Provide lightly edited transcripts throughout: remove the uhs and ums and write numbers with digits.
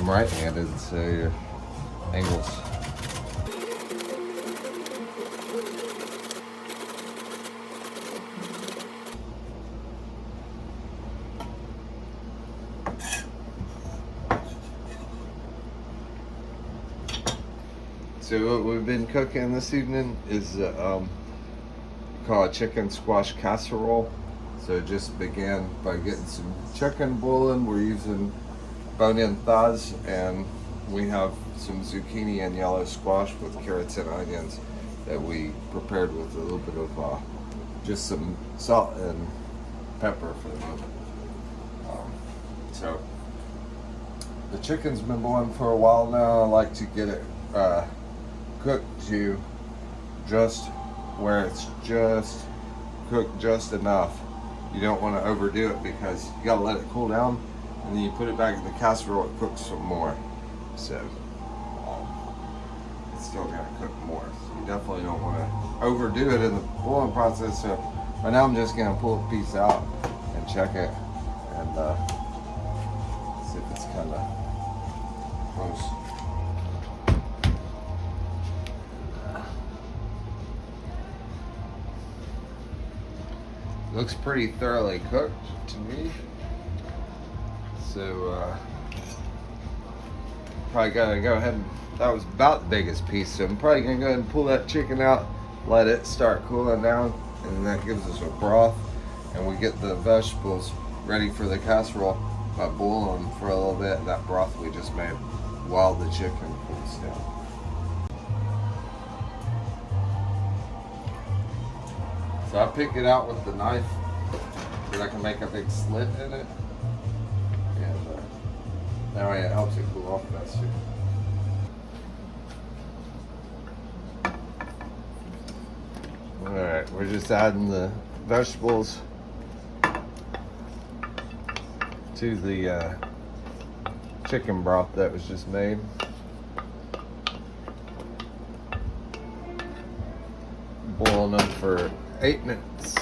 I'm right-handed, so your angles. So what we've been cooking this evening is called chicken squash casserole. So just began by getting some chicken boiling. We're using bone-in thighs, and we have some zucchini and yellow squash with carrots and onions that we prepared with a little bit of just some salt and pepper for the moment. So the chicken's been boiling for a while now. I like to get it cooked to just where it's just cooked just enough. You don't want to overdo it because you gotta let it cool down, and then you put it back in the casserole, it cooks some more. So it's still gonna cook more. So you definitely don't want to overdo it in the boiling process. So right now I'm just gonna pull a piece out and check it and see if it's kind of close. Looks pretty thoroughly cooked to me. So probably gotta go ahead and, that was about the biggest piece, so I'm probably gonna go ahead and pull that chicken out, let it start cooling down, and that gives us a broth, and we get the vegetables ready for the casserole by boiling them for a little bit, that broth we just made, while the chicken cools down. So I pick it out with the knife so I can make a big slit in it, and that way it helps it cool off faster. Alright, we're just adding the vegetables to the chicken broth that was just made. Boiling them for 8 minutes.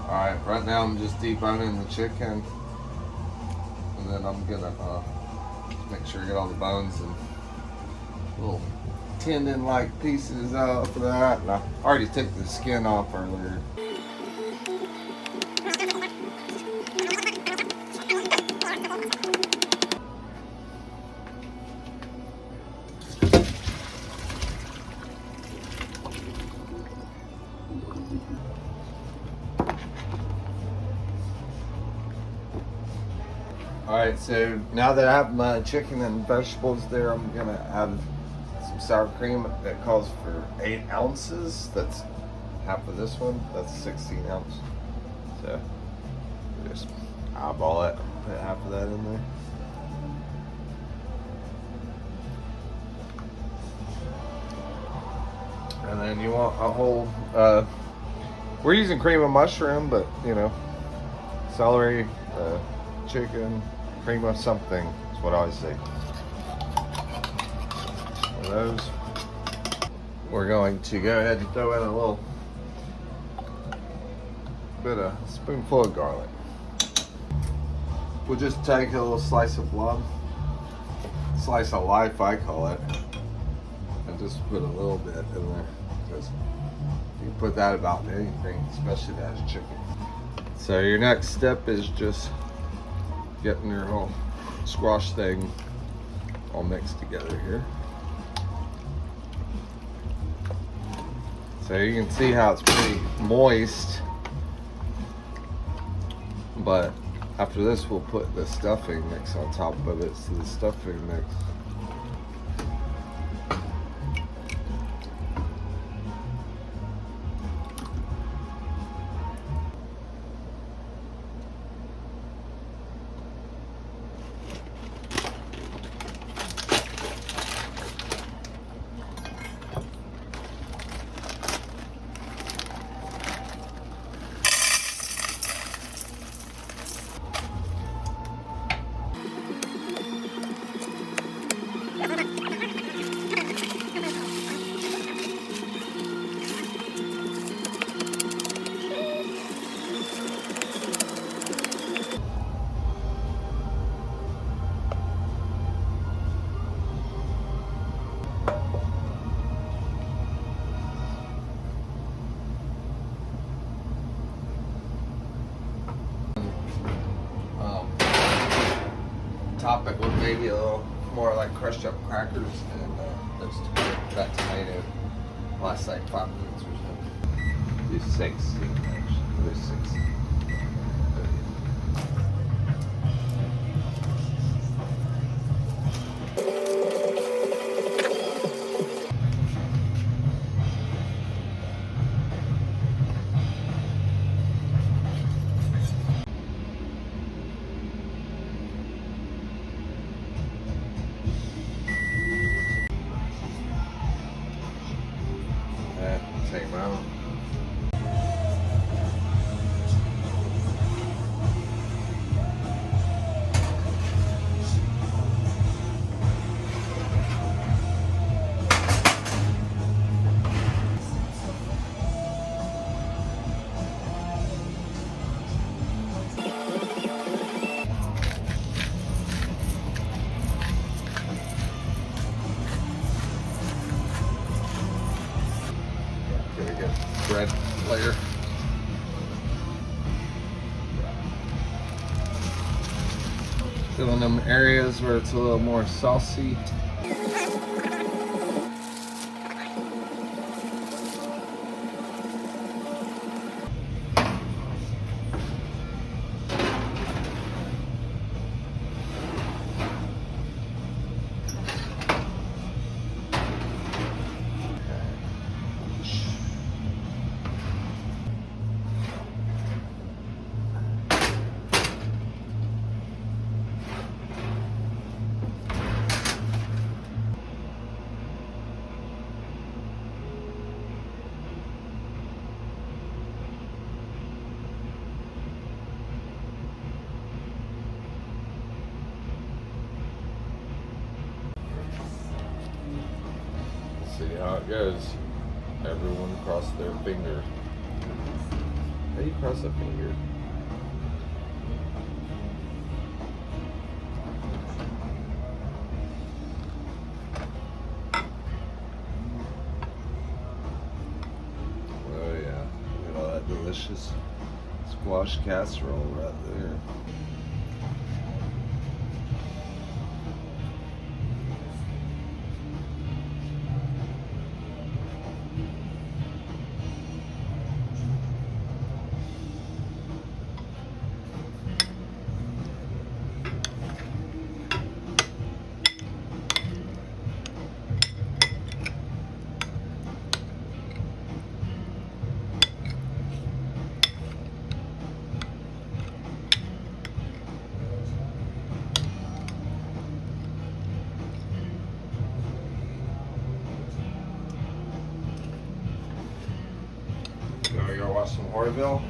Alright, right now I'm just deboning the chicken, and then I'm gonna make sure I get all the bones and little tendon-like pieces out for that. And I already took the skin off earlier. Alright, so now that I have my chicken and vegetables there, I'm gonna add some sour cream that calls for 8 ounces. That's half of this one. That's 16 ounce. So just eyeball it, put half of that in there. And then you want a whole, we're using cream of mushroom, but you know, celery, chicken, cream of something is what I always say. One of those. We're going to go ahead and throw in a little bit of spoonful of garlic. We'll just take a little slice of love, slice of life I call it, and just put a little bit in there, because you can put that about anything, especially that is chicken. So your next step is just getting your whole squash thing all mixed together here. So you can see how it's pretty moist, but after this we'll put the stuffing mix on top of it. So the stuffing mix, top it with maybe a little more like crushed up crackers and that tomato lasts like 5 minutes or so. Do 6 actually. Do 6. Same amount. Very good bread layer. Filling them areas where it's a little more saucy. See how it goes. Everyone cross their finger. How do you cross a finger? Oh yeah, look at all that delicious squash casserole right there. Now we go watch some Horville.